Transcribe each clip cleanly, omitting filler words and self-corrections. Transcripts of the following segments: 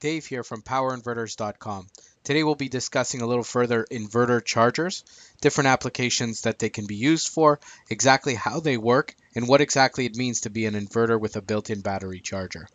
Dave here from PowerInverters.com. Today we'll be discussing a little further inverter chargers, different applications that they can be used for, exactly how they work, and what exactly it means to be an inverter with a built-in battery charger.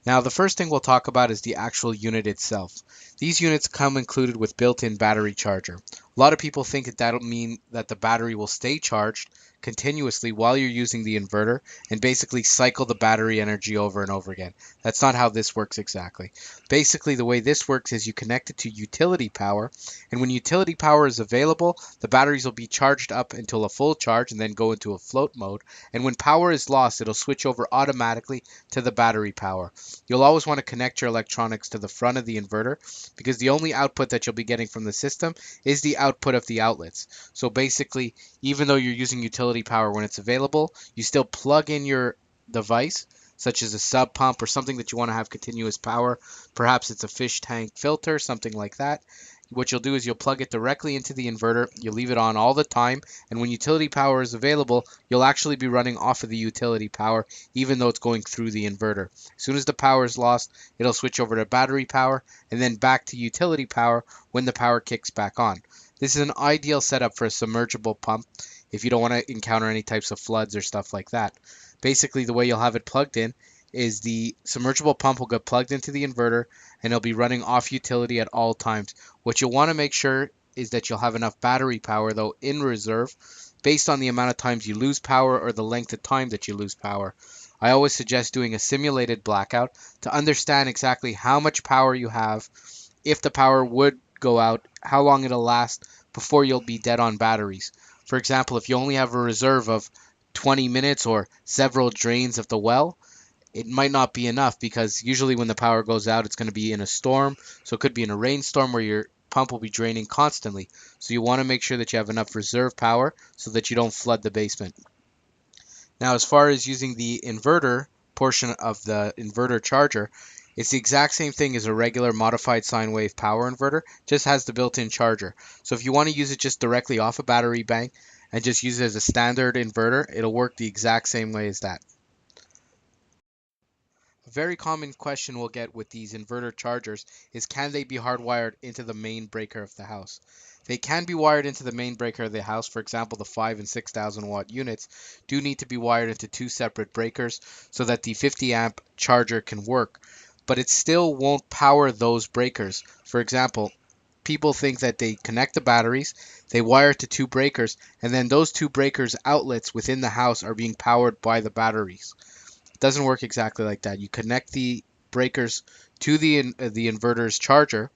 Now, the first thing we'll talk about is the actual unit itself. These units come included with built-in battery charger. A lot of people think that that'll mean that the battery will stay charged continuously while you're using the inverter and basically cycle the battery energy over and over again. That's not how this works exactly. Basically, the way this works is you connect it to utility power, and when utility power is available, the batteries will be charged up until a full charge and then go into a float mode. And when power is lost, it'll switch over automatically to the battery power. You'll always want to connect your electronics to the front of the inverter because the only output that you'll be getting from the system is the output of the outlets. So basically, even though you're using utility power when it's available, you still plug in your device, such as a sub pump or something that you want to have continuous power. Perhaps it's a fish tank filter, something like that. What you'll do is you'll plug it directly into the inverter, you'll leave it on all the time, and when utility power is available, you'll actually be running off of the utility power, even though it's going through the inverter. As soon as the power is lost, it'll switch over to battery power, and then back to utility power when the power kicks back on. This is an ideal setup for a submergible pump if you don't want to encounter any types of floods or stuff like that. Basically, the way you'll have it plugged in is the submergible pump will get plugged into the inverter and it'll be running off utility at all times. What you'll want to make sure is that you'll have enough battery power though in reserve based on the amount of times you lose power or the length of time that you lose power. I always suggest doing a simulated blackout to understand exactly how much power you have, if the power would go out, how long it'll last before you'll be dead on batteries. For example, if you only have a reserve of 20 minutes or several drains of the well, it might not be enough because usually when the power goes out, it's going to be in a storm. So it could be in a rainstorm where your pump will be draining constantly. So you want to make sure that you have enough reserve power so that you don't flood the basement. Now, as far as using the inverter portion of the inverter charger, it's the exact same thing as a regular modified sine wave power inverter, just has the built-in charger. So if you want to use it just directly off a battery bank and just use it as a standard inverter, it'll work the exact same way as that. A very common question we'll get with these inverter chargers is, can they be hardwired into the main breaker of the house? They can be wired into the main breaker of the house. For example, the 5 and 6,000 watt units do need to be wired into two separate breakers so that the 50 amp charger can work, but it still won't power those breakers. For example, people think that they connect the batteries, they wire to two breakers, and then those two breakers outlets within the house are being powered by the batteries. It doesn't work exactly like that. You connect the breakers to the inverter's charger.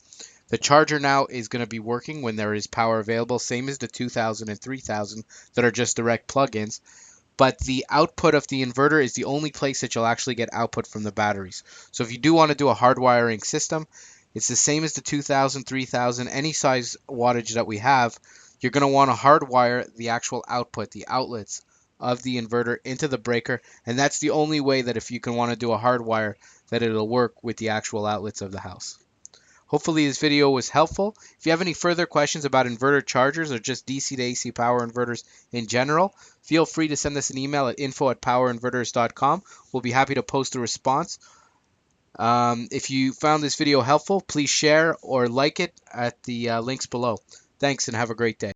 The charger now is going to be working when there is power available, same as the 2000 and 3000 that are just direct plug-ins. But the output of the inverter is the only place that you'll actually get output from the batteries. So if you do want to do a hardwiring system, it's the same as the 2000, 3000, any size wattage that we have. You're going to want to hardwire the actual output, the outlets of the inverter into the breaker, and that's the only way that if you can want to do a hardwire that it'll work with the actual outlets of the house. Hopefully this video was helpful. If you have any further questions about inverter chargers or just DC to AC power inverters in general, feel free to send us an email at info@powerinverters.com. We'll be happy to post a response. If you found this video helpful, please share or like it at the links below. Thanks and have a great day.